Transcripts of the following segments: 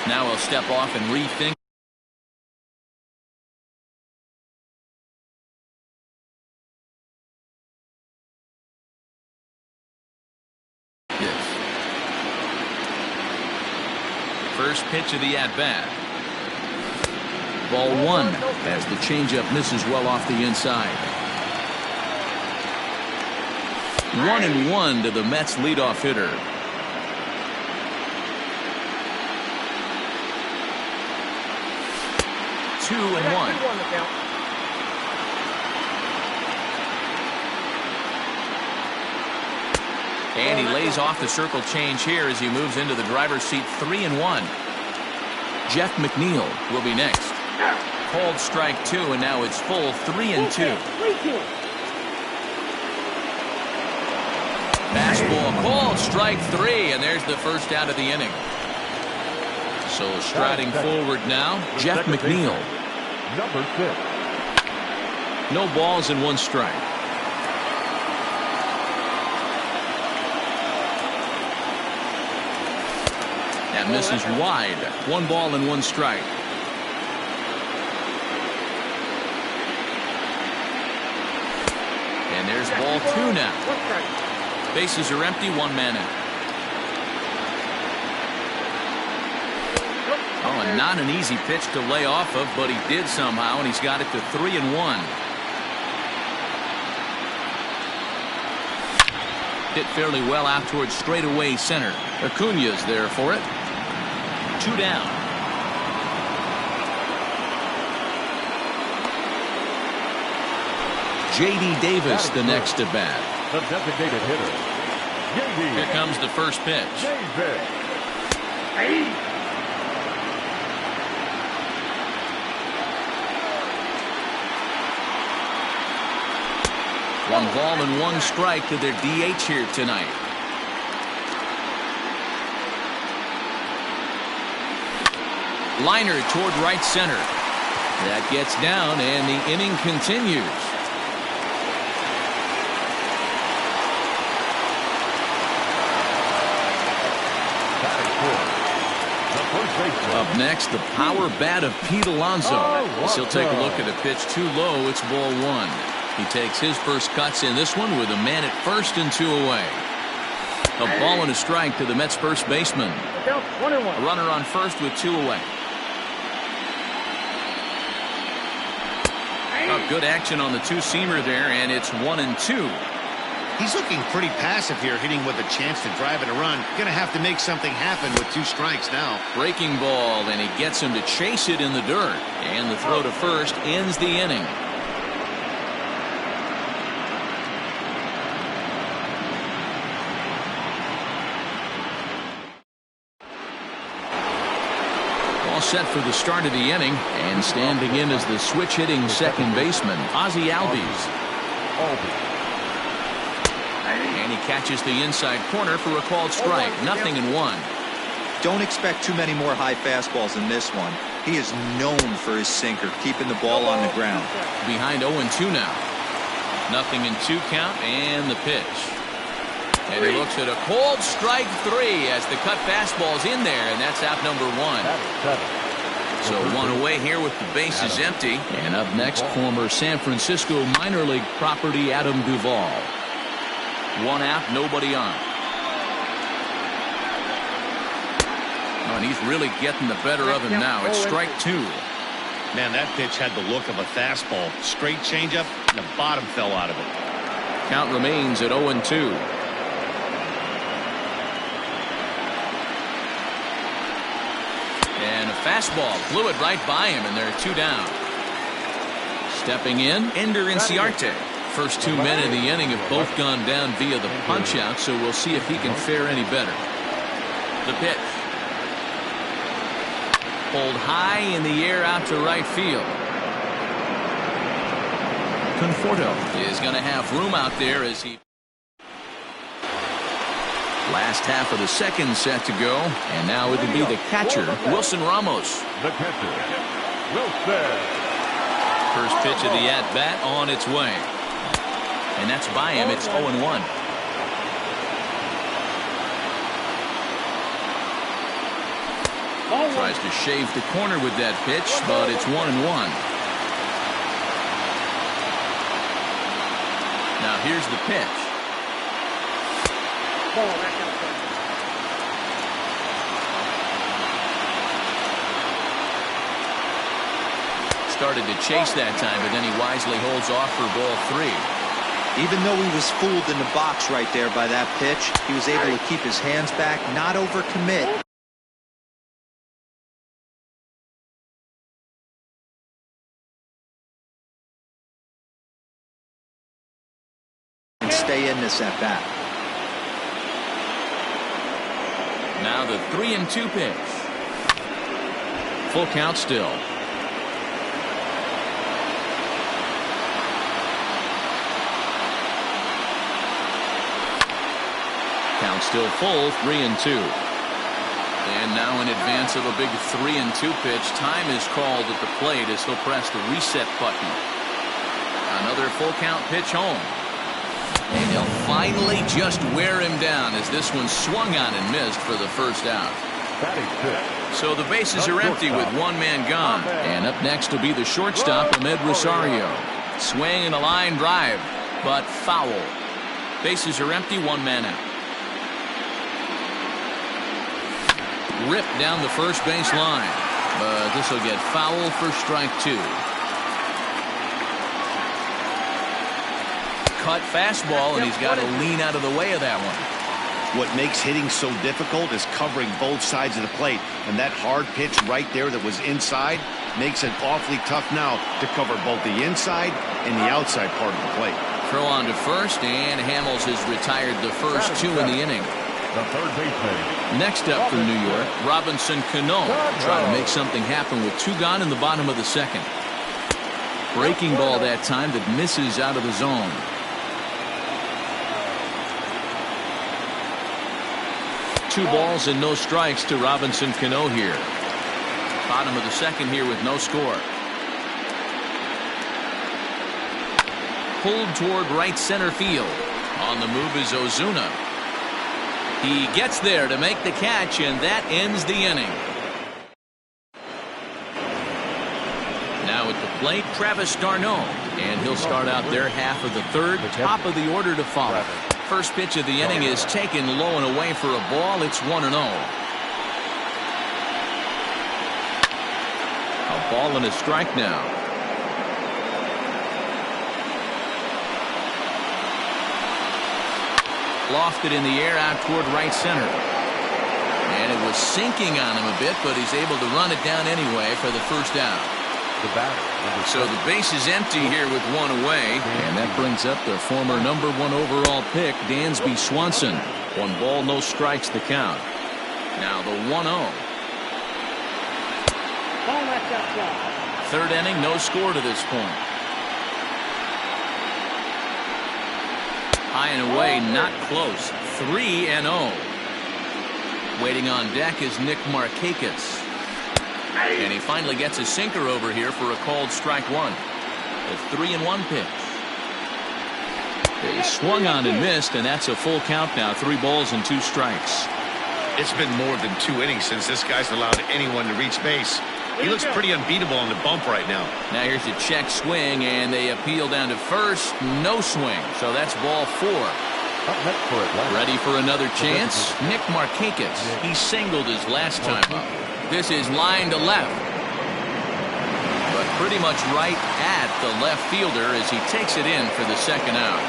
Now he'll step off and rethink. First pitch of the at-bat. Ball 1 as the changeup misses well off the inside. 1-1 to the Mets leadoff hitter. Two and one. And he lays off the circle change here as he moves into the driver's seat. 3-1. Jeff McNeil will be next. Called strike 2, and now it's full 3-2. Fastball called strike 3, and there's the first out of the inning. So striding forward now, Jeff McNeil. Number 6. No balls and 1 strike. That misses wide. 1 ball and 1 strike. And there's ball 2 now. Bases are empty, 1 man out. Oh, and not an easy pitch to lay off of, but he did somehow, and he's got it to 3-1. Hit fairly well out towards straightaway center. Acuna's there for it. 2 down. J.D. Davis the next at bat. The designated hitter. J.D. Here comes the first pitch. Davis. One ball and 1 strike to their DH here tonight. Liner toward right center. That gets down, and the inning continues. Up next, the power bat of Pete Alonso. As he'll take a look at a pitch too low. It's ball 1. He takes his first cuts in this one with a man at first and 2 away. A ball and a strike to the Mets first baseman. A runner on first with 2 away. Good action on the 2-seamer there, and it's 1-2. He's looking pretty passive here, hitting with a chance to drive and a run. Gonna have to make something happen with 2 strikes now. Breaking ball, and he gets him to chase it in the dirt. And the throw to first ends the inning. Set for the start of the inning, and standing in as the switch hitting second baseman, Ozzie Albies. And he catches the inside corner for a called strike. 0-1. Don't expect too many more high fastballs in this one. He is known for his sinker, keeping the ball on the ground. Behind 0-2 now. 0-2 count, and the pitch. And he looks at a called strike 3 as the cut fastball's in there, and that's out number 1. So 1 away here with the bases empty. And up next, former San Francisco minor league property Adam Duvall. 1 out, nobody on. Oh, and he's really getting the better of him now. It's strike 2. Man, that pitch had the look of a fastball. Straight changeup, and the bottom fell out of it. Count remains at 0-2. And a fastball blew it right by him, and there are 2 down. Stepping in, Ender Inciarte. First 2 men in the inning have both gone down via the punch-out, so we'll see if he can fare any better. The pitch. Pulled high in the air out to right field. Conforto is going to have room out there as he... Last half of the second set to go, and now it'll be the catcher, Wilson Ramos. The catcher, Wilson. First pitch of the at-bat on its way. And that's by him. It's 0-1. Tries to shave the corner with that pitch, but it's 1-1. Now here's the pitch. Started to chase that time, but then he wisely holds off for ball 3. Even though he was fooled in the box right there by that pitch, he was able to keep his hands back, not overcommit. And stay in this at bat. Now the 3-2 pitch. Full count still. Count still full, 3-2. And now in advance of a big 3-2 pitch, time is called at the plate as he'll press the reset button. Another full count pitch home. And he'll finally just wear him down as this one swung on and missed for the first out. So the bases are empty with one man gone. And up next will be the shortstop, Ahmed Rosario. Swing and a line drive, but foul. Bases are empty, one man out. Ripped down the first base line, but this will get foul for strike 2. Cut fastball, and he's got to lean out of the way of that one. What makes hitting so difficult is covering both sides of the plate, and that hard pitch right there that was inside makes it awfully tough now to cover both the inside and the outside part of the plate. Throw on to first, and Hamels has retired the first 2 in the inning. The third baseman. Next up from New York, Robinson Cano trying to make something happen with 2 gone in the bottom of the second. Breaking ball that time that misses out of the zone. Two balls and no strikes to Robinson Cano here. Bottom of the second here with no score. Pulled toward right center field. On the move is Ozuna. He gets there to make the catch, and that ends the inning. Now at the plate, Travis d'Arnaud, and he'll start out their half of the third, top of the order to follow. First pitch of the inning is taken low and away for a ball. It's 1-0. A ball and a strike now. Lofted in the air out toward right center. And it was sinking on him a bit, but he's able to run it down anyway for the first out. So the base is empty here with 1 away. And that brings up the former #1 overall pick, Dansby Swanson. 1 ball, no strikes the count. Now the 1-0. Third inning, no score to this point. High and away, not close. 3-0. Waiting on deck is Nick Markakis. And he finally gets a sinker over here for a called strike 1. The 3-1 pitch. They swung on and missed, and that's a full count now. 3 balls and 2 strikes. It's been more than 2 innings since this guy's allowed anyone to reach base. He looks pretty unbeatable on the bump right now. Now here's a check swing, and they appeal down to first. No swing, so that's ball 4. Ready for another chance? Nick Markakis. He singled his last time up. This is line to left. But pretty much right at the left fielder as he takes it in for the second out.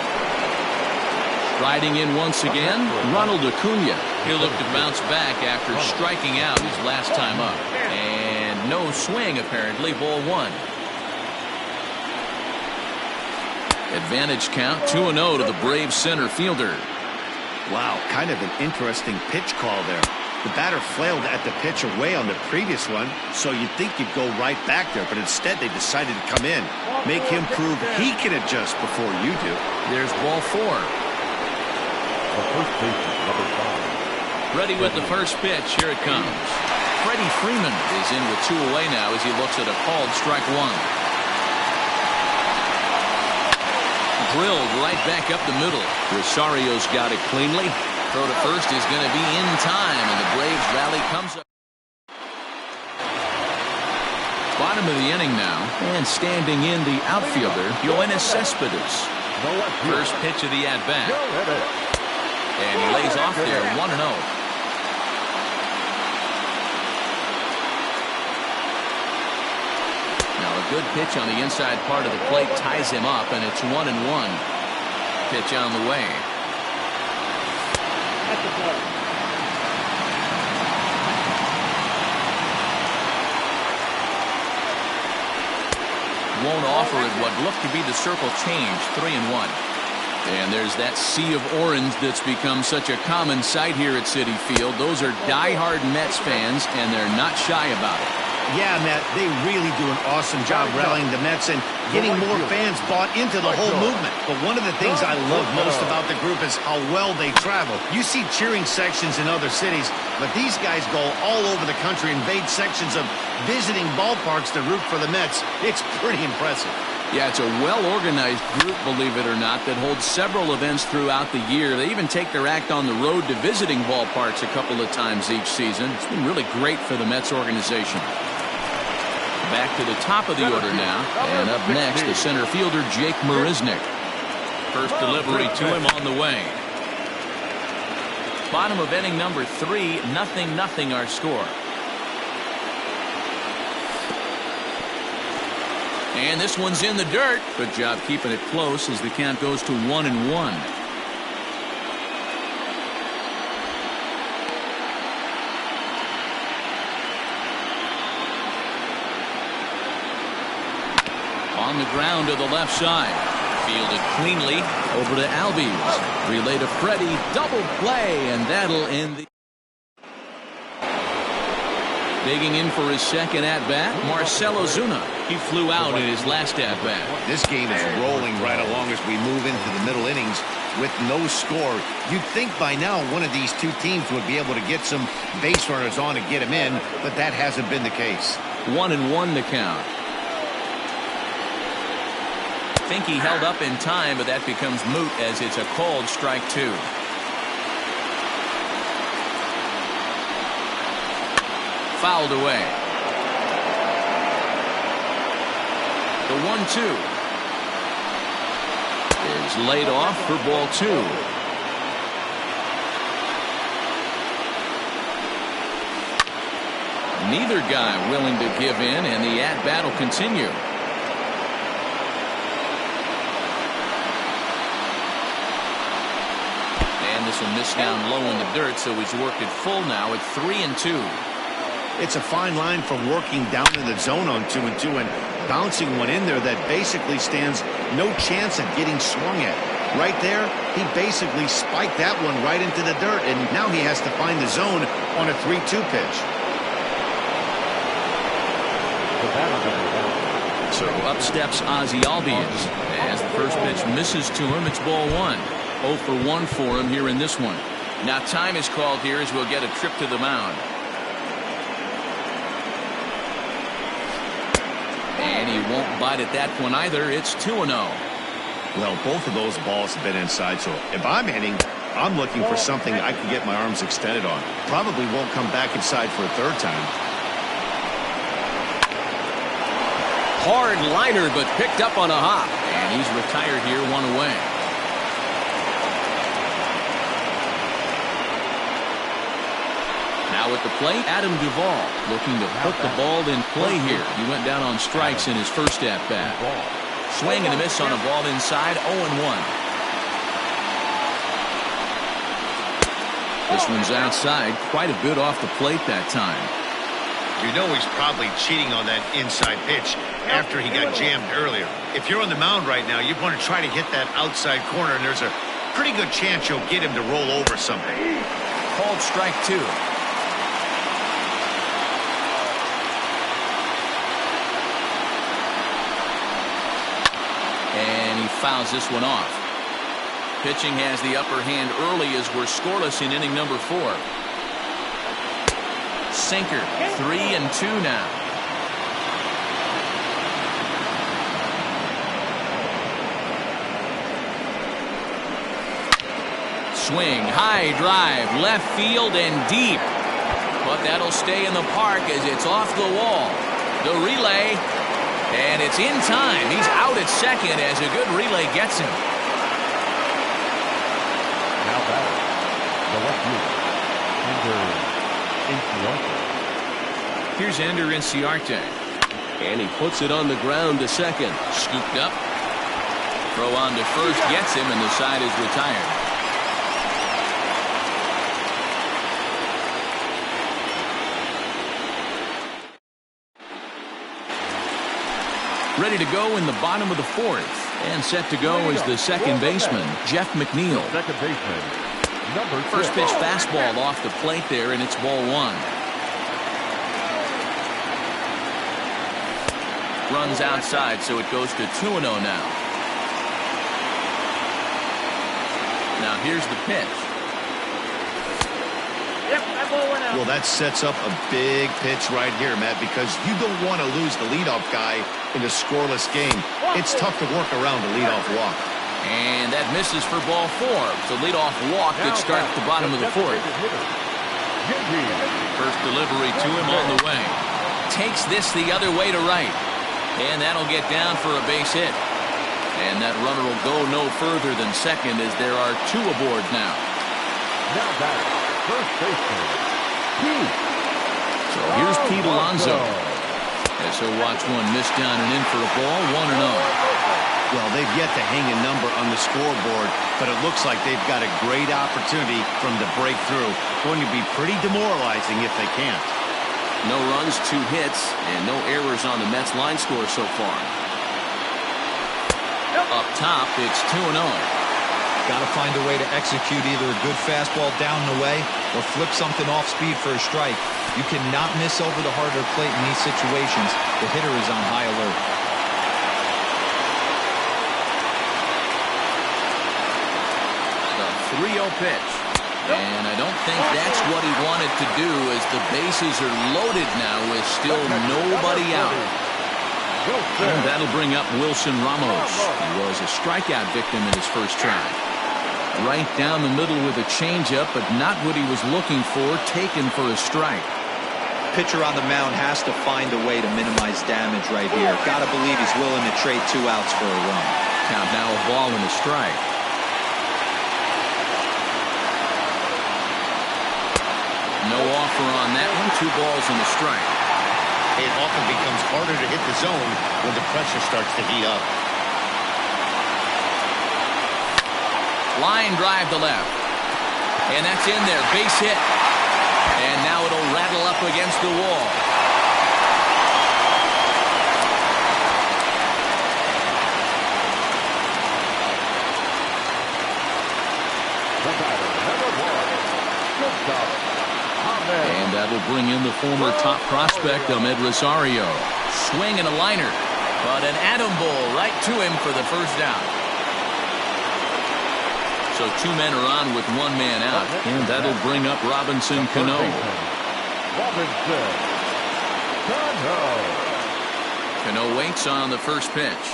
Riding in once again, Ronald Acuna. He'll look to bounce back after striking out his last time up. And no swing, apparently, ball 1. Advantage count, 2-0 to the Braves center fielder. Wow, kind of an interesting pitch call there. The batter flailed at the pitch away on the previous one, so you'd think you'd go right back there, but instead they decided to come in. Make him prove he can adjust before you do. There's ball 4. The first baseman, number 5. Ready with the first pitch. Here it comes. Freddie Freeman is in with 2 away now as he looks at a called strike 1. Drilled right back up the middle. Rosario's got it cleanly. Throw to first is going to be in time, and the Braves rally comes up. Bottom of the inning now, and standing in the outfielder, Yoenis Cespedes. First pitch of the at-bat. And he lays off there, 1-0. Now a good pitch on the inside part of the plate ties him up, and it's 1-1. Pitch on the way. Won't offer it what looked to be the circle change, 3-1. And there's that sea of orange that's become such a common sight here at Citi Field. Those are diehard Mets fans, and they're not shy about it. Yeah, Matt, they really do an awesome job rallying the Mets and getting more fans bought into the whole movement. But one of the things I love most about the group is how well they travel. You see cheering sections in other cities, but these guys go all over the country, invade sections of visiting ballparks to root for the Mets. It's pretty impressive. Yeah, it's a well-organized group, believe it or not, that holds several events throughout the year. They even take their act on the road to visiting ballparks a couple of times each season. It's been really great for the Mets organization. Back to the top of the order now, and up next, the center fielder, Jake Marisnick. First delivery to him on the way. Bottom of inning number 3, 0-0 our score. And this one's in the dirt. Good job keeping it close as the count goes to 1-1. On the ground to the left side. Fielded cleanly over to Albies. Relay to Freddie. Double play, and that'll end the... Digging in for his second at-bat, Marcell Ozuna. He flew out in his last at-bat. This game is rolling right along as we move into the middle innings with no score. You'd think by now one of these two teams would be able to get some base runners on and get him in, but that hasn't been the case. 1-1 the count. I think he held up in time, but that becomes moot as it's a called strike 2. Fouled away. The 1-2 is laid off for ball 2. Neither guy willing to give in, and the at-bat will continue. And this will miss down low in the dirt, so he's worked it full now at 3-2. It's a fine line from working down in the zone on 2-2 and bouncing one in there that basically stands no chance of getting swung at. Right there, he basically spiked that one right into the dirt, and now he has to find the zone on a 3-2 pitch. So up steps Ozzie Albies. As the first pitch misses to him, it's ball 1. 0 for 1 for him here in this one. Now time is called here as we'll get a trip to the mound. And he won't bite at that one either. It's 2-0. Well, both of those balls have been inside, so if I'm hitting, I'm looking for something I can get my arms extended on. Probably won't come back inside for a third time. Hard liner, but picked up on a hop. And he's retired here, 1 away. Now at the plate, Adam Duvall looking to put the ball in play here. He went down on strikes in his first at-bat. Swing and a miss on a ball inside, 0-1. This one's outside, quite a bit off the plate that time. You know he's probably cheating on that inside pitch after he got jammed earlier. If you're on the mound right now, you want to try to hit that outside corner, and there's a pretty good chance you'll get him to roll over something. Called strike 2. And he fouls this one off. Pitching has the upper hand early as we're scoreless in inning number 4. Sinker, 3-2 now. Swing, high drive, left field and deep. But that'll stay in the park as it's off the wall. The relay. And it's in time. He's out at second as a good relay gets him. Now batting, the left fielder, Here's Ender Inciarte. And he puts it on the ground to second. Scooped up. Throw on to first gets him, and the side is retired. Ready to go in the bottom of the fourth. And set to go is the second baseman, Jeff McNeil. second baseman, number 6. First pitch fastball off the plate there, and it's ball 1. Runs outside, so it goes to 2-0 now. Now here's the pitch. Well, that sets up a big pitch right here, Matt, because you don't want to lose the leadoff guy in a scoreless game. It's tough to work around a leadoff walk. And that misses for ball 4. So leadoff walk that starts the bottom of the fourth. First delivery to him on the way. Takes this the other way to right. And that'll get down for a base hit. And that runner will go no further than second as there are 2 aboard now. Now back, first baseman, Pete. So here's Pete Alonso. As he'll watch one miss down and in for a ball, 1-0. Well, they've yet to hang a number on the scoreboard, but it looks like they've got a great opportunity from the breakthrough. Going to be pretty demoralizing if they can't. No runs, 2 hits, and no errors on the Mets line score so far. Up top, it's 2-0. Got to find a way to execute either a good fastball down and away or flip something off speed for a strike. You cannot miss over the harder plate in these situations. The hitter is on high alert. The 3-0 pitch. And I don't think that's what he wanted to do as the bases are loaded now with still nobody out. And that'll bring up Wilson Ramos. He was a strikeout victim in his first try. Right down the middle with a changeup, but not what he was looking for, taken for a strike. Pitcher on the mound has to find a way to minimize damage right here. Got to believe he's willing to trade 2 outs for a run. Count now a ball and a strike. No offer on that one. 2 balls and a strike. It often becomes harder to hit the zone when the pressure starts to heat up. Line drive to left. And that's in there. Base hit. And now it'll rattle up against the wall. The batter, number 1, shortstop, Ahmed. And that'll bring in the former top prospect, Ahmed Rosario. Swing and a liner. But an atom ball right to him for the first out. So 2 men are on with 1 man out. And that'll bring up Robinson Cano. Robinson Cano. Cano waits on the first pitch.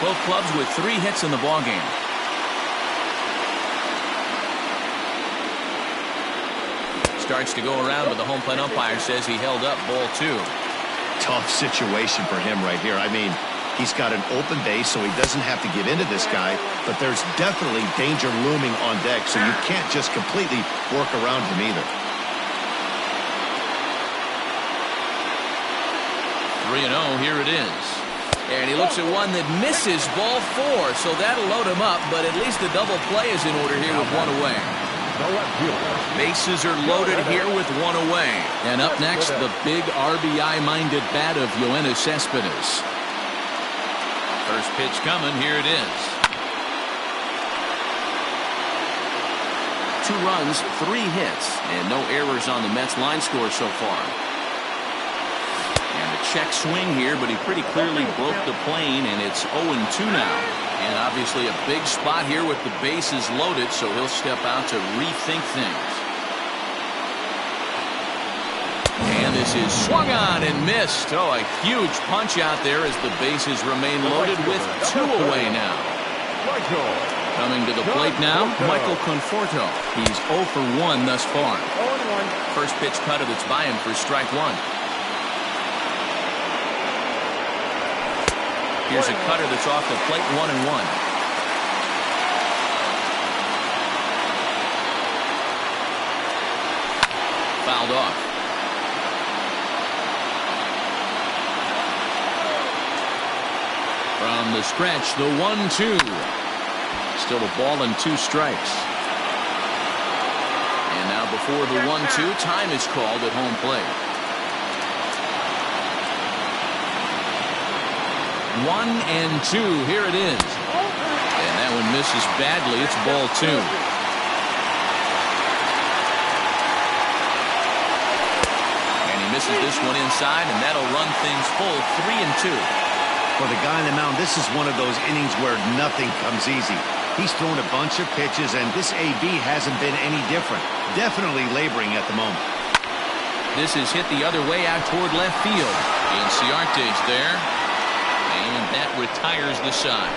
Both clubs with 3 hits in the ballgame. Starts to go around, but the home plate umpire says he held up ball 2. Tough situation for him right here. I mean, he's got an open base, so he doesn't have to get into this guy, but there's definitely danger looming on deck, so you can't just completely work around him either. 3-0, here it is. And he looks at one that misses ball 4, so that'll load him up, but at least the double play is in order here with 1 away. Bases are loaded here with 1 away. And up next, the big RBI-minded bat of Yoenis Cespedes. First pitch coming, here it is. 2 runs, 3 hits, and no errors on the Mets line score so far. And a check swing here, but he pretty clearly broke the plane, and it's 0-2 now. And obviously a big spot here with the bases loaded, so he'll step out to rethink things. And this is swung on and missed. Oh, a huge punch out there as the bases remain loaded with 2 away now. Coming to the plate now, Michael Conforto. He's 0 for 1 thus far. First pitch cutter that's by him for strike one. Here's a cutter that's off the plate, 1-1. Fouled off. From the stretch, the 1-2. Still a ball and 2 strikes. And now before the 1-2, time is called at home plate. 1-2. Here it is. And that one misses badly. It's ball 2. And he misses this one inside, and that'll run things full 3-2. For the guy on the mound, this is one of those innings where nothing comes easy. He's thrown a bunch of pitches, and this AB hasn't been any different. Definitely laboring at the moment. This is hit the other way out toward left field. Inciarte's there, and that retires the side.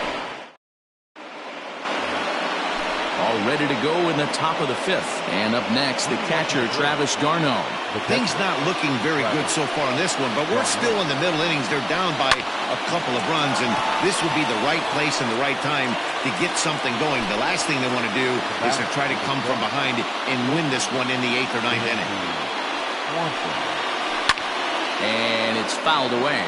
All ready to go in the top of the 5th. And up next, the catcher, Travis d'Arnaud. Things not looking very good so far on this one, but we're still in the middle innings. They're down by a couple of runs, and this would be the right place and the right time to get something going. The last thing they want to do is to try to come from behind and win this one in the 8th or 9th inning. And it's fouled away.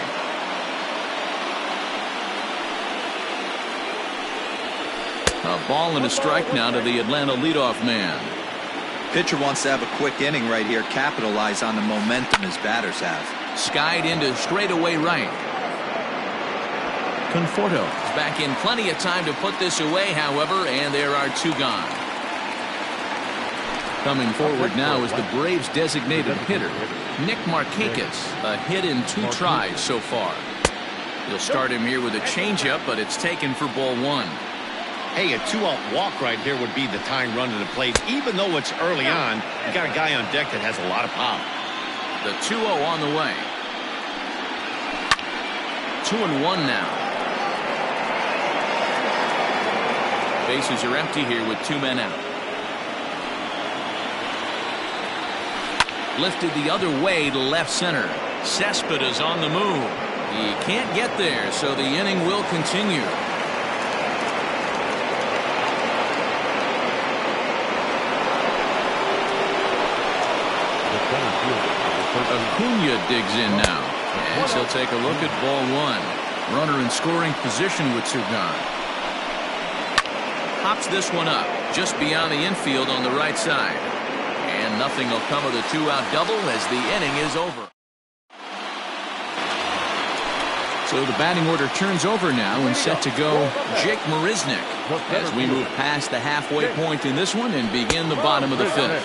A ball and a strike now to the Atlanta leadoff man. Pitcher wants to have a quick inning right here, capitalize on the momentum his batters have. Skied into straightaway right. Conforto is back in plenty of time to put this away, however, and there are 2 gone. Coming forward now is the Braves' designated hitter, Nick Markakis. A hit in 2 tries so far. You'll start him here with a changeup, but it's taken for ball 1. Hey, a 2-out walk right here would be the tying run to the plate. Even though it's early on, you got a guy on deck that has a lot of power. The 2-0 on the way. 2-1 now. Bases are empty here with 2 men out. Lifted the other way to left center. Cespedes on the move. He can't get there, so the inning will continue. Acuna digs in now, as he'll take a look at ball 1. Runner in scoring position with 2 gone. Hops this one up just beyond the infield on the right side, and nothing will come of the 2-out double as the inning is over. So the batting order turns over now, and set to go Jake Marisnick as we move past the halfway point in this one and begin the bottom of the 5th.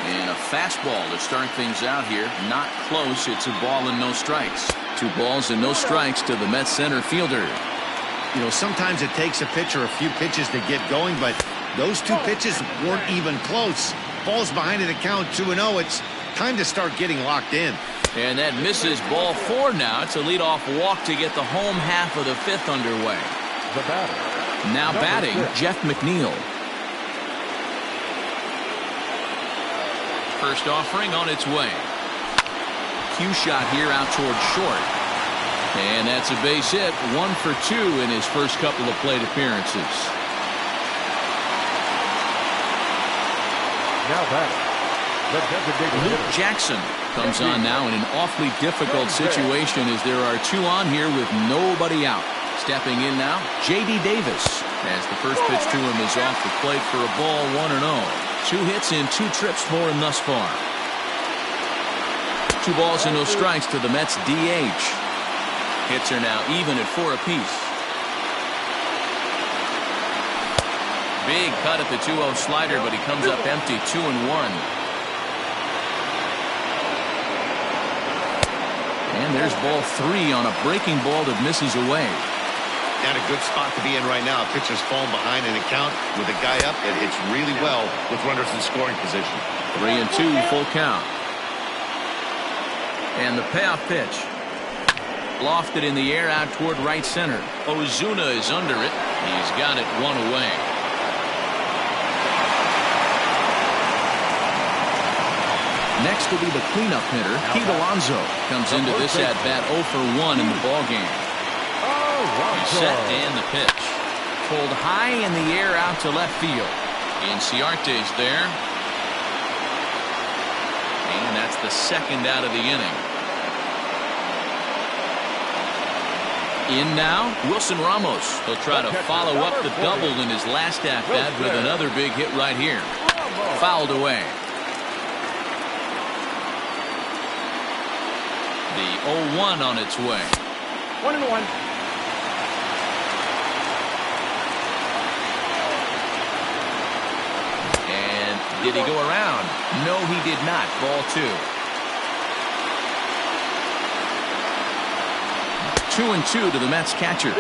And a fastball to start things out here. Not close. It's a ball and no strikes. 2 balls and no strikes to the Mets center fielder. You know, sometimes it takes a pitcher a few pitches to get going, but those 2 pitches weren't even close. Ball's behind in the count, 2-0. It's time to start getting locked in. And that misses ball 4 now. It's a leadoff walk to get the home half of the 5th underway. The batter. Now batting, Jeff McNeil. First offering on its way. Cue shot here out toward short. And that's a base hit. 1 for 2 in his first couple of plate appearances. Now batting, the designated Luke Jackson comes on now in an awfully difficult situation as there are 2 on here with nobody out. Stepping in now, J.D. Davis, as the first pitch to him is off the plate for a ball, 1-0. 2 hits and 2 trips for him thus far. 2 balls and no strikes to the Mets DH. Hits are now even at 4 apiece. Big cut at the 2-0 slider, but he comes up empty, 2-1. And there's ball 3 on a breaking ball that misses away. Not a good spot to be in right now. Pitcher's falling behind in the count with a guy up. It hits really well with runners in scoring position. 3-2, full count. And the payoff pitch. Lofted in the air out toward right center. Ozuna is under it. He's got it 1 away. Next will be the cleanup hitter, Pete Alonso. Comes into this at-bat 0 for 1 in the ballgame. He's set and the pitch. Pulled high in the air out to left field. Inciarte's there. And that's the second out of the inning. In now, Wilson Ramos. He'll try to follow up the double in his last at-bat with another big hit right here. Fouled away. The 0-1 on its way. 1-1. And did he go around? No, he did not. Ball 2. 2-2 to the Mets catcher. The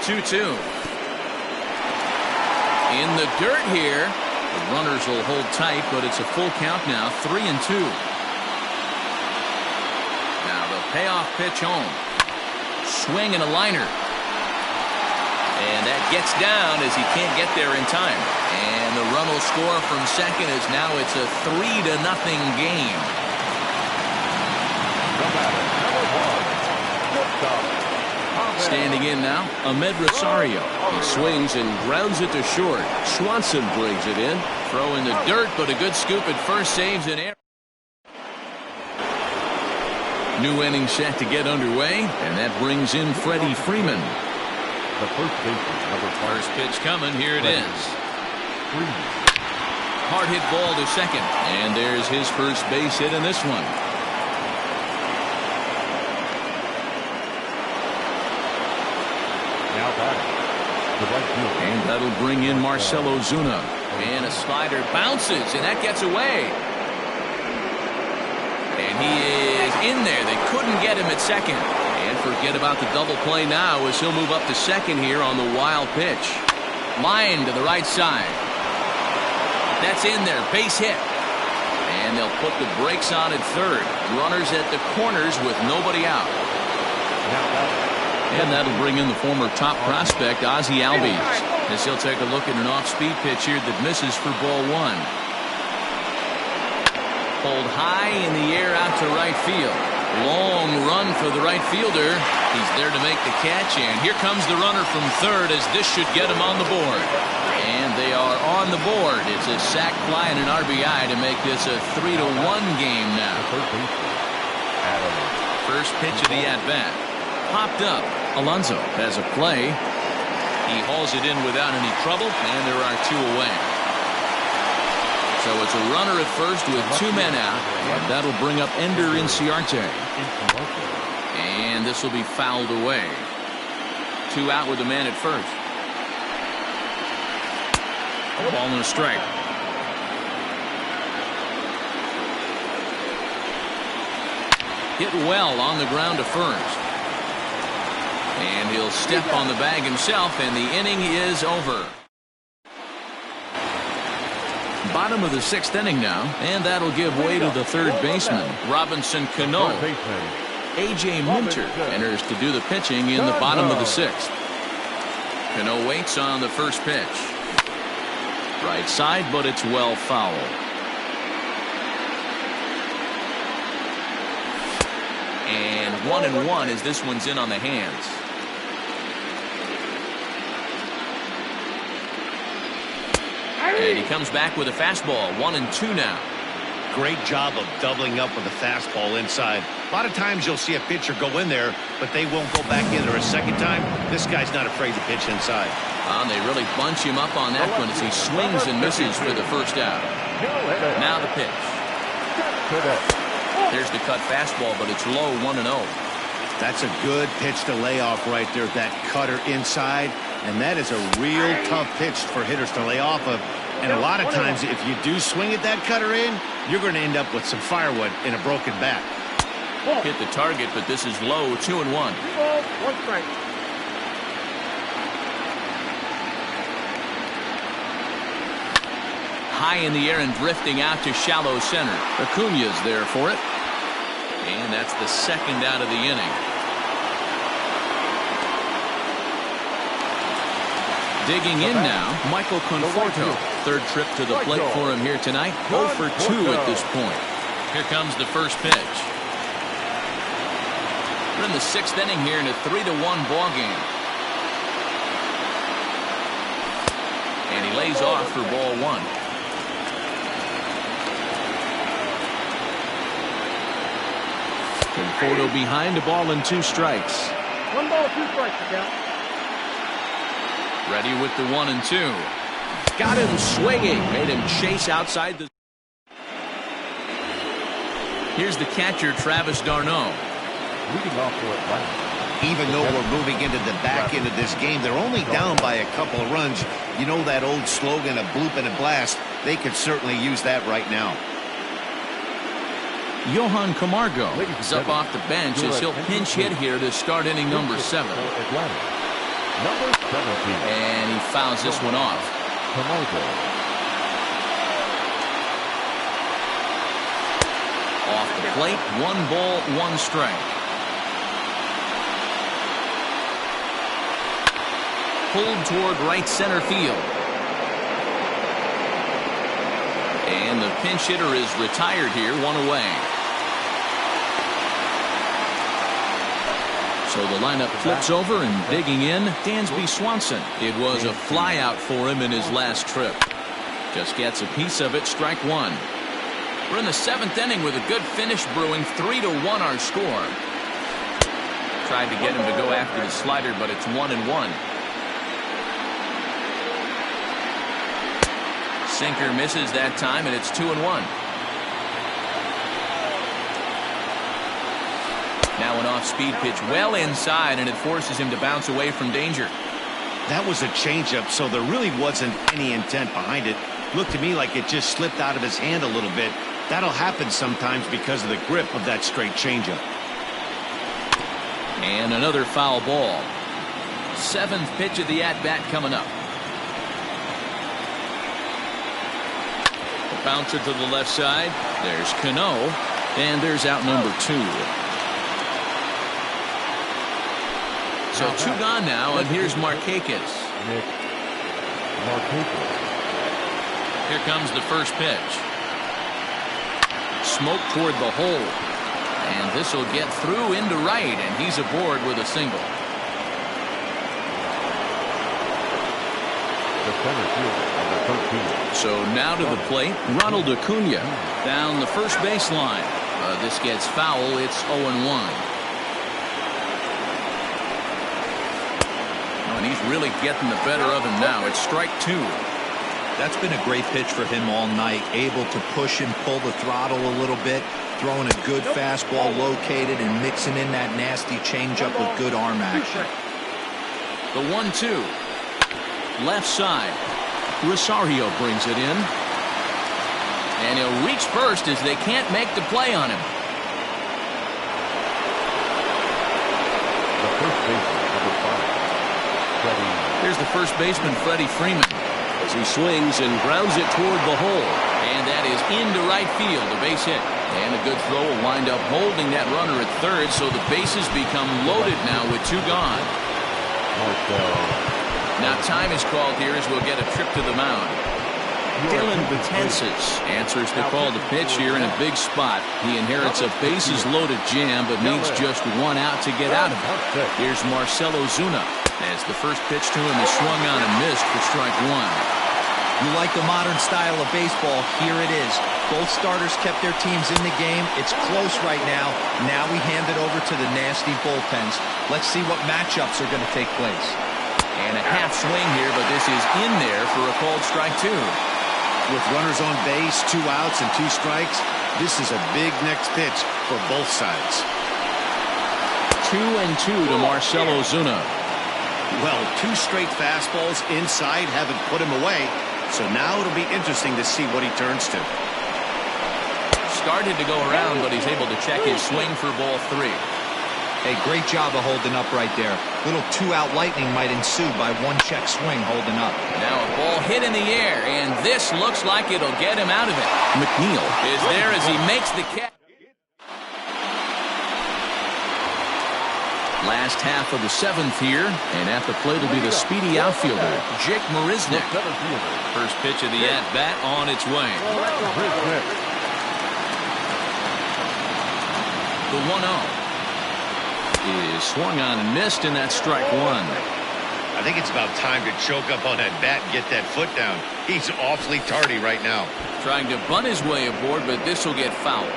2-2. In the dirt here. The runners will hold tight, but it's a full count now. 3-2. Payoff pitch home. Swing and a liner. And that gets down as he can't get there in time. And the run will score from second as now it's a 3-0 game. Standing in now, Ahmed Rosario. He swings and grounds it to short. Swanson brings it in. Throw in the dirt, but a good scoop at first, saves an error. New inning set to get underway, and that brings in Freddie Freeman. The first pitch coming. Here it is. Hard hit ball to second, and there's his first base hit in this one. Now batting. The right field. And that'll bring in Marcell Ozuna. And a slider bounces, and that gets away. And he is in there. They couldn't get him at second. And forget about the double play now as he'll move up to second here on the wild pitch. Line to the right side. That's in there. Base hit. And they'll put the brakes on at third. Runners at the corners with nobody out. And that'll bring in the former top prospect, Ozzie Albies, as he'll take a look at an off-speed pitch here that misses for ball 1. Pulled high in the air out to right field. Long run for the right fielder. He's there to make the catch, and here comes the runner from third as this should get him on the board. And they are on the board. It's a sac fly and an RBI to make this a 3-1 game now. First pitch of the at-bat. Popped up. Alonso has a play. He hauls it in without any trouble, and there are 2 away. So it's a runner at first with 2 men out. And that'll bring up Ender Inciarte. And this will be fouled away. 2 out with a man at first. Ball and a strike. Hit well on the ground to first. And he'll step on the bag himself, and the inning is over. Bottom of the 6th inning now, and that'll give way to the third baseman, Robinson Cano. A.J. Minter enters to do the pitching in the bottom of the 6th. Cano waits on the first pitch. Right side, but it's well fouled. And 1-1 as this one's in on the hands. And he comes back with a fastball. 1-2 now. Great job of doubling up with a fastball inside. A lot of times you'll see a pitcher go in there, but they won't go back in there a second time. This guy's not afraid to pitch inside. And they really bunch him up on that one as he swings and misses for the first out. Now the pitch. There's the cut fastball, but it's low. 1-0. That's a good pitch to lay off right there. That cutter inside. And that is a real tough pitch for hitters to lay off of. And a lot of times, if you do swing at that cutter in, you're going to end up with some firewood in a broken bat. Hit the target, but this is low. 2-1. high in the air and drifting out to shallow center. Acuna's there for it. And that's the second out of the inning. Digging in now, Michael Conforto. Third trip to the plate for him here tonight. 0 for 2 at this point. Here comes the first pitch. We're in the 6th inning here in a 3-1 ball game. And he lays off for ball 1. Conforto behind, a ball and 2 strikes. 1 ball, 2 strikes, count. Ready with the 1 and 2. Got him swinging. Made him chase outside the... Here's the catcher, Travis d'Arnaud. Leading off for Atlanta. Even though we're moving into the back end of this game, they're only down by a couple of runs. You know that old slogan, a bloop and a blast? They could certainly use that right now. Johan Camargo is up off the bench as he'll pinch hit here to start inning number 7. Atlanta. Number 17. And he fouls this one off. Camargo. Off the plate, 1 ball, 1 strike. Pulled toward right center field. And the pinch hitter is retired here, 1 away. So the lineup flips over, and digging in, Dansby Swanson. It was a fly out for him in his last trip. Just gets a piece of it, strike 1. We're in the 7th inning with a good finish brewing. 3-1 our score. Tried to get him to go after the slider, but it's 1-1. Sinker misses that time, and it's 2-1. Now an off-speed pitch well inside, and it forces him to bounce away from danger. That was a changeup, so there really wasn't any intent behind it. Looked to me like it just slipped out of his hand a little bit. That'll happen sometimes because of the grip of that straight changeup. And another foul ball. 7th pitch of the at-bat coming up. The bouncer to the left side. There's Cano, and there's out number 2. So 2 gone now, and here's Markakis. Here comes the first pitch. Smoke toward the hole. And this will get through into right, and he's aboard with a single. The center fielder, number 13. So now to the plate, Ronald Acuna down the first baseline. This gets foul. It's 0-1. And he's really getting the better of him now. It's strike 2. That's been a great pitch for him all night. Able to push and pull the throttle a little bit. Throwing a good fastball located and mixing in that nasty changeup with good arm action. The 1-2. Left side. Rosario brings it in. And he'll reach first as they can't make the play on him. The first baseman, number 5. Here's the first baseman, Freddie Freeman, as he swings and grounds it toward the hole. And that is into right field, a base hit. And a good throw will wind up holding that runner at third, so the bases become loaded now with 2 gone. Now time is called here as we'll get a trip to the mound. Dylan Betances answers the call to pitch here in a big spot. He inherits a bases-loaded jam, but needs just 1 out to get out of it. Here's Marcell Ozuna, as the first pitch to him is swung on and missed for strike 1. You like the modern style of baseball, here it is. Both starters kept their teams in the game. It's close right now. Now we hand it over to the nasty bullpens. Let's see what matchups are going to take place. And a half swing here, but this is in there for a called strike 2. With runners on base, 2 outs and 2 strikes, this is a big next pitch for both sides. 2-2 to Marcell Ozuna. Well, 2 straight fastballs inside haven't put him away, so now it'll be interesting to see what he turns to. Started to go around, but he's able to check his swing for ball 3. Hey, great job of holding up right there. Little two-out lightning might ensue by one-check swing holding up. Now a ball hit in the air, and this looks like it'll get him out of it. McNeil is there as he makes the catch. Last half of the seventh here, and at the plate will be the speedy outfielder, Jake Marisnick. First pitch of the at-bat on its way. The 1-0 is swung on and missed, and that's strike one. I think it's about time to choke up on that bat and get that foot down. He's awfully tardy right now. Trying to bunt his way aboard, but this will get fouled.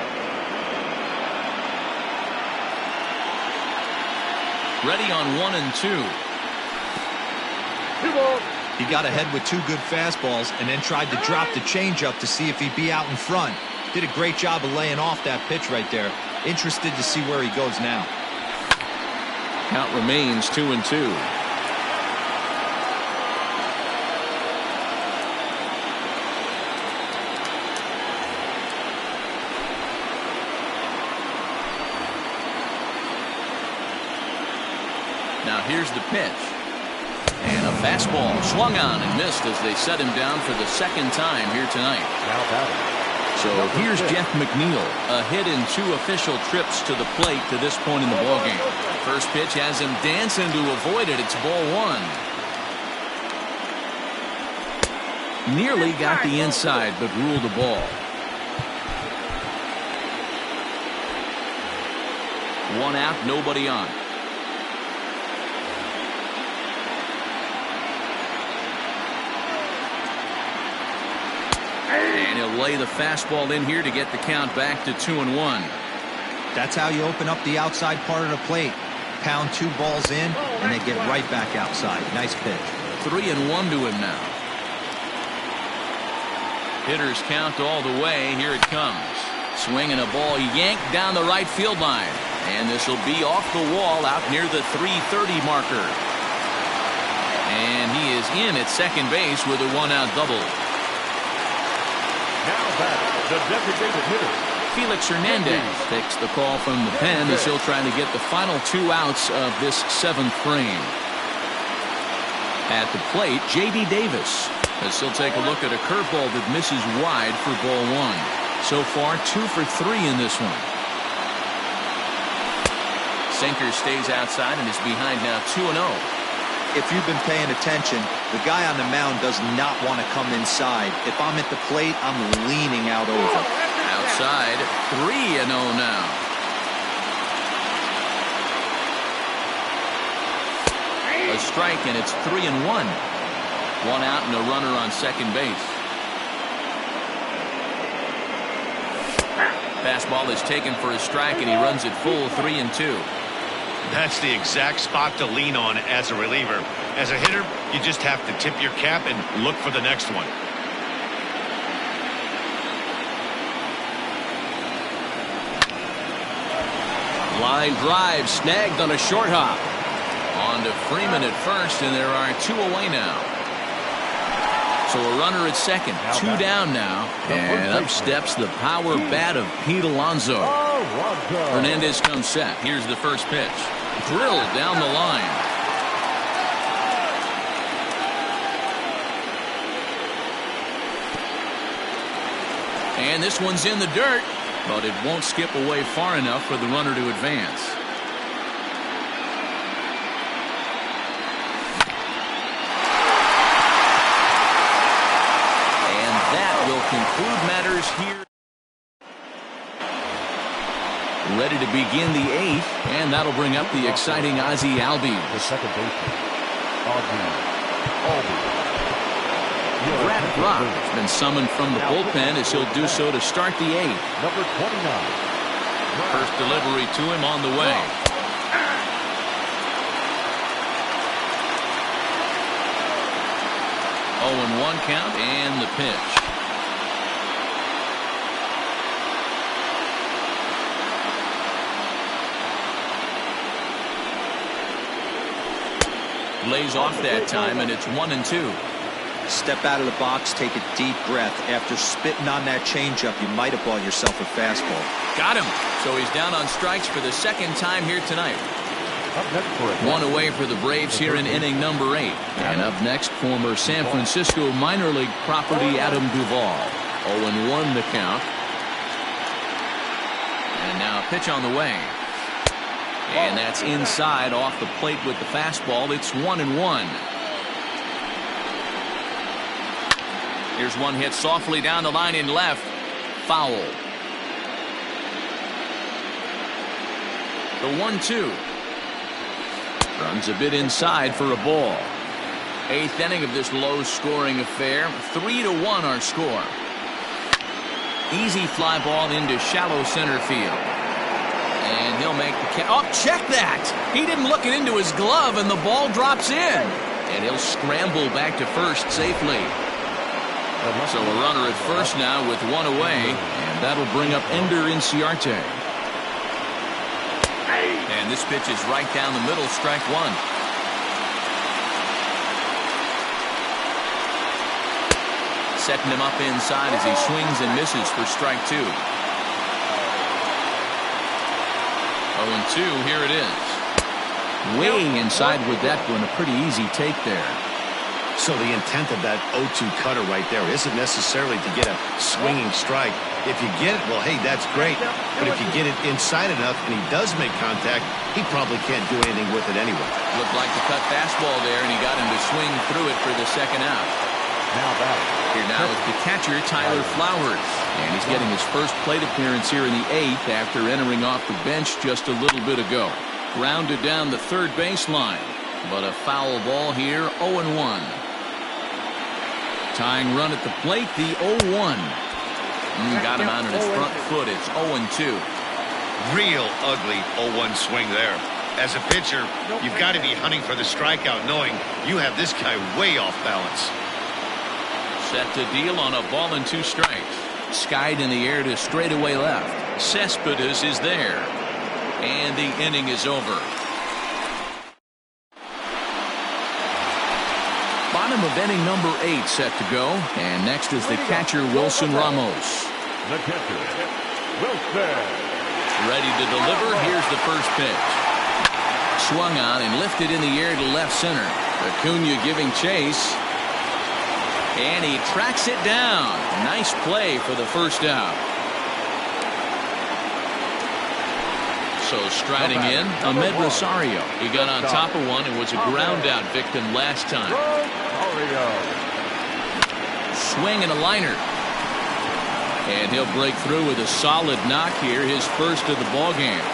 Ready on 1 and 2. He got ahead with two good fastballs and then tried to drop the changeup to see if he'd be out in front. Did a great job of laying off that pitch right there. Interested to see where he goes now. Count remains 2 and 2. Now here's the pitch. And a fastball swung on and missed as they set him down for the second time here tonight. Now batting. So here's Jeff McNeil, a hit in 2 official trips to the plate to this point in the ballgame. First pitch has him dancing to avoid it. It's ball 1. Nearly got the inside, but ruled the ball. 1 out, nobody on. And he'll lay the fastball in here to get the count back to 2 and 1. That's how you open up the outside part of the plate. Pound 2 balls in, and they get right back outside. Nice pitch. 3 and 1 to him now. Hitters count all the way. Here it comes. Swinging a ball yanked down the right field line. And this will be off the wall out near the 330 marker. And he is in at second base with a 1-out double. Now batting, the designated hitter, Felix Hernandez takes the call from the pen as he'll try to get the final 2 outs of this 7th frame. At the plate, J.D. Davis as he'll take a look at a curveball that misses wide for ball 1. So far 2 for 3 in this one. Sinker stays outside and is behind now 2-0. If you've been paying attention, the guy on the mound does not want to come inside. If I'm at the plate, I'm leaning out over. Outside, 3-0 now. A strike, and it's 3-1. 1 out and a runner on second base. Fastball is taken for a strike, and he runs it full 3-2. That's the exact spot to lean on as a reliever. As a hitter, you just have to tip your cap and look for the next one. Line drive snagged on a short hop. On to Freeman at first, and there are 2 away now. So a runner at second, 2 down now, and up steps the power bat of Pete Alonso. Hernandez comes set. Here's the first pitch. Drilled down the line. And this one's in the dirt, but it won't skip away far enough for the runner to advance. And that will conclude matters here. Ready to begin the 8th, and that'll bring up the exciting Ozzie Albies. the second baseman, Ozzie. Brad Brock has been summoned from the bullpen as he'll do so to start the 8th. Number 29. First delivery to him on the way. Oh, and 1 count and the pitch. Lays off that time, and it's 1-2. Step out of the box, take a deep breath. After spitting on that changeup, you might have bought yourself a fastball. Got him. So he's down on strikes for the second time here tonight. Up next for it. One away for the Braves here in inning number 8. And up next, former San Francisco minor league property Adam Duvall. 0-1 the count. And now a pitch on the way. And that's inside off the plate with the fastball. It's 1-1. Here's one hit softly down the line in left. Foul. The 1-2. Runs a bit inside for a ball. 8th inning of this low-scoring affair. 3-1 our score. Easy fly ball into shallow center field. And he'll make the catch. Oh, check that! He didn't look it into his glove, and the ball drops in. And he'll scramble back to first safely. So a runner at first now with one away, and that'll bring up Ender Inciarte. And this pitch is right down the middle, strike one. Setting him up inside as he swings and misses for strike 2. 0-2, here it is. Way inside with that one, a pretty easy take there. So the intent of that 0-2 cutter right there isn't necessarily to get a swinging strike. If you get it, well, hey, that's great. But if you get it inside enough and he does make contact, he probably can't do anything with it anyway. Looked like the cut fastball there, and he got him to swing through it for the second out. Here now is the catcher, Tyler Flowers. And he's getting his first plate appearance here in the 8th after entering off the bench just a little bit ago. Grounded down the third baseline. But a foul ball here, 0-1. Tying run at the plate, the 0-1. Got him out on his front foot. It's 0-2. Real ugly 0-1 swing there. As a pitcher, you've got to be hunting for the strikeout, knowing you have this guy way off balance. Set to deal on a ball and 2 strikes. Skied in the air to straightaway left. Cespedes is there. And the inning is over. Bottom of inning number 8 set to go. And next is the catcher, Wilson Ramos. The catcher, Wilson. Ready to deliver. Here's the first pitch. Swung on and lifted in the air to left center. Acuna giving chase. And he tracks it down. Nice play for the first out. So striding in, Ahmed Rosario. He got on top of one and was a ground out victim last time. Swing and a liner. And he'll break through with a solid knock here, his first of the ball game.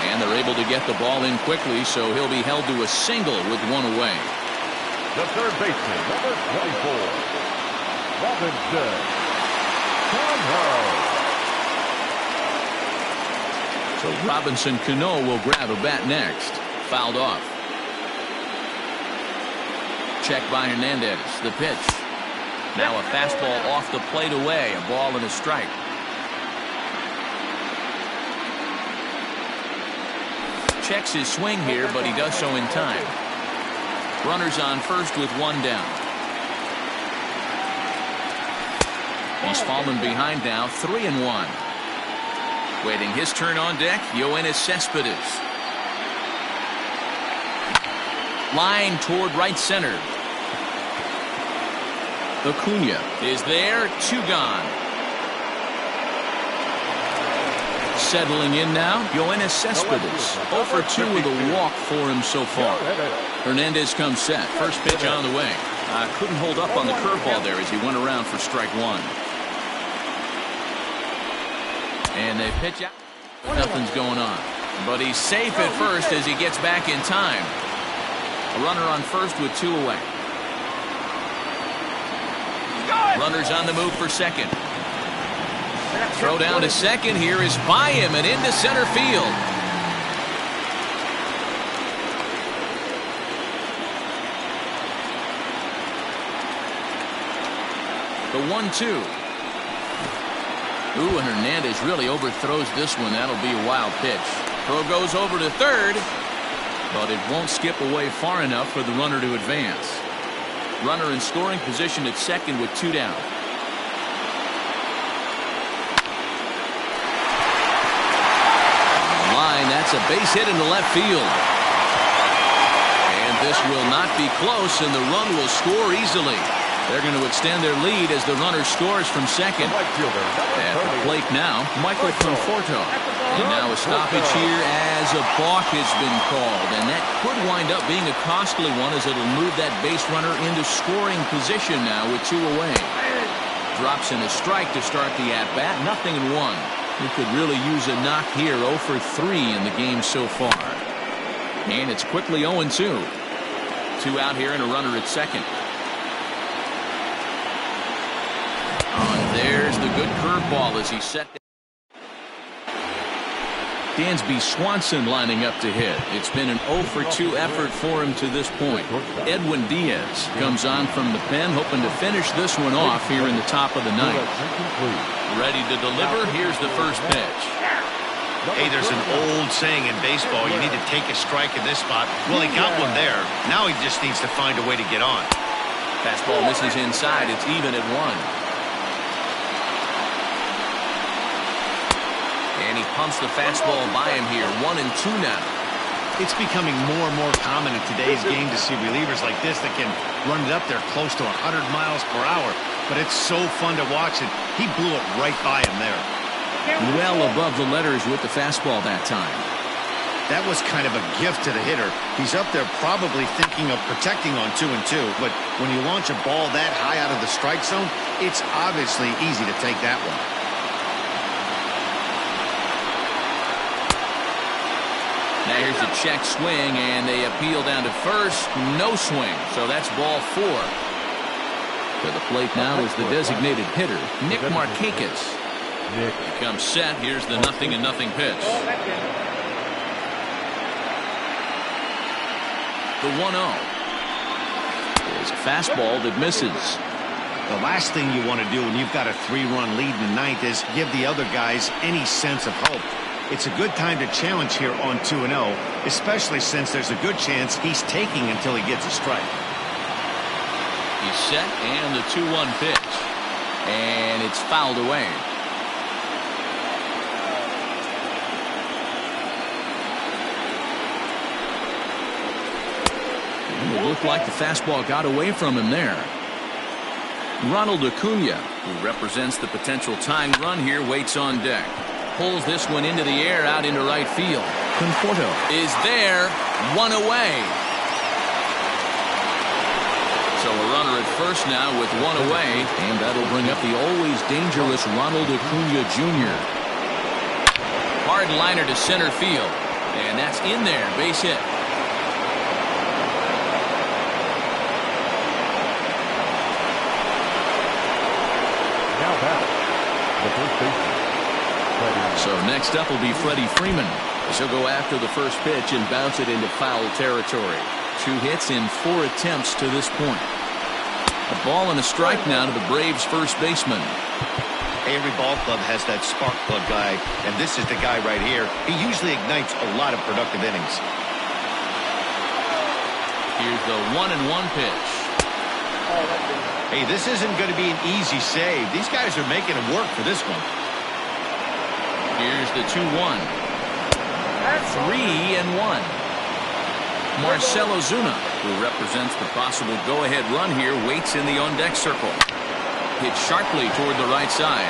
And they're able to get the ball in quickly, so he'll be held to a single with one away. The third baseman, number 24, Robinson Cano. So Robinson Cano will grab a bat next. Fouled off. Check by Hernandez. The pitch. Now a fastball off the plate away. A ball and a strike. Checks his swing here, but he does so in time. Runners on first with one down. He's fallen behind now, 3-1. Waiting his turn on deck, Yoenis Cespedes. Line toward right center. Acuna is there, 2 gone. Settling in now, Yoenis Cespedes. 0 for 2 with a walk for him so far. Hernandez comes set. First pitch on the way. Couldn't hold up on the curveball there as he went around for strike 1. And they pitch out. Nothing's going on. But he's safe at first as he gets back in time. A runner on first with 2 away. Runners on the move for second. Throw down to second here is by him and into center field. The 1-2. Ooh, and Hernandez really overthrows this one. That'll be a wild pitch. Throw goes over to third, but it won't skip away far enough for the runner to advance. Runner in scoring position at second with 2 down. Line, that's a base hit into left field. And this will not be close, and the run will score easily. They're going to extend their lead as the runner scores from second. At the plate now, Michael Conforto. And now a stoppage here as a balk has been called. And that could wind up being a costly one as it'll move that base runner into scoring position now with 2 away. Drops in a strike to start the at-bat. 0-1. He could really use a knock here. 0 for 3 in the game so far. And it's quickly 0-2. 2 out here and a runner at second. There's the good curveball as he set. Dansby Swanson lining up to hit. It's been an 0 for 2 effort for him to this point. Edwin Diaz comes on from the pen, hoping to finish this one off here in the top of the ninth. Ready to deliver. Here's the first pitch. Hey, there's an old saying in baseball, you need to take a strike in this spot. Well, he got one there. Now he just needs to find a way to get on. Fastball misses inside. It's even at 1. And he pumps the fastball by him here. 1-2 now. It's becoming more and more common in today's game to see relievers like this that can run it up there close to 100 miles per hour. But it's so fun to watch it. He blew it right by him there. Well above the letters with the fastball that time. That was kind of a gift to the hitter. He's up there probably thinking of protecting on 2-2. But when you launch a ball that high out of the strike zone, it's obviously easy to take that one. Now here's a check swing, and they appeal down to first. No swing, so that's ball 4. To the plate now is the designated hitter, Nick Markakis. He comes set. Here's the 0-0 pitch. The 1-0 is a fastball that misses. The last thing you want to do when you've got a 3-run lead in the ninth is give the other guys any sense of hope. It's a good time to challenge here on 2-0, especially since there's a good chance he's taking until he gets a strike. He's set, and the 2-1 pitch. And it's fouled away. And it looked like the fastball got away from him there. Ronald Acuna, who represents the potential tying run here, waits on deck. Pulls this one into the air out into right field. Conforto is there. 1 away. So a runner at first now with 1 away. And that'll bring up the always dangerous Ronald Acuna Jr. Hard liner to center field. And that's in there. Base hit. Now back, the first baseman. So next up will be Freddie Freeman. He'll go after the first pitch and bounce it into foul territory. 2 hits in 4 attempts to this point. A ball and a strike now to the Braves' first baseman. Every ball club has that spark plug guy, and this is the guy right here. He usually ignites a lot of productive innings. Here's the 1-1 pitch. Hey, this isn't going to be an easy save. These guys are making it work for this one. Here's the 2-1. 3-1. Marcell Ozuna, who represents the possible go-ahead run here, waits in the on-deck circle. Hit sharply toward the right side.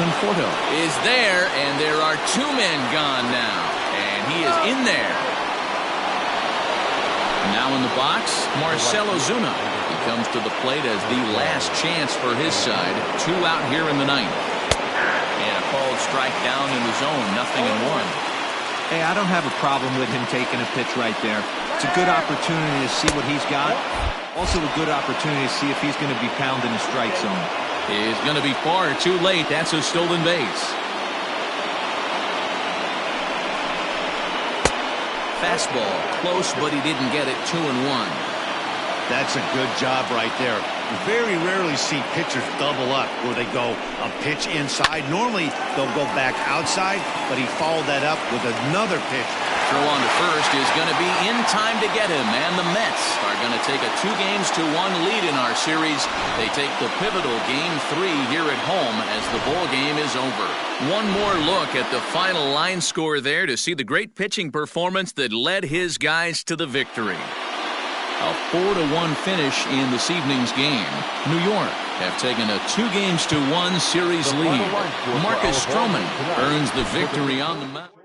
Conforto is there, and there are 2 men gone now. And he is in there. Now in the box, Marcell Ozuna. He comes to the plate as the last chance for his side. 2 out here in the ninth. And a called strike down in the zone. 0-1. Hey, I don't have a problem with him taking a pitch right there. It's a good opportunity to see what he's got. Also a good opportunity to see if he's going to be pounding the strike zone. Is going to be far too late. That's a stolen base. Fastball close, but he didn't get it. 2-1. That's a good job right there. You very rarely see pitchers double up where they go a pitch inside. Normally they'll go back outside, but he followed that up with another pitch Throw on to first is going to be in time to get him, and the Mets are going to take a 2-1 lead in our series. They take the pivotal Game 3 here at home as the ball game is over. One more look at the final line score there to see the great pitching performance that led his guys to the victory. A 4-1 finish in this evening's game. New York have taken a 2-1 series lead. Marcus Stroman earns the victory on the mound.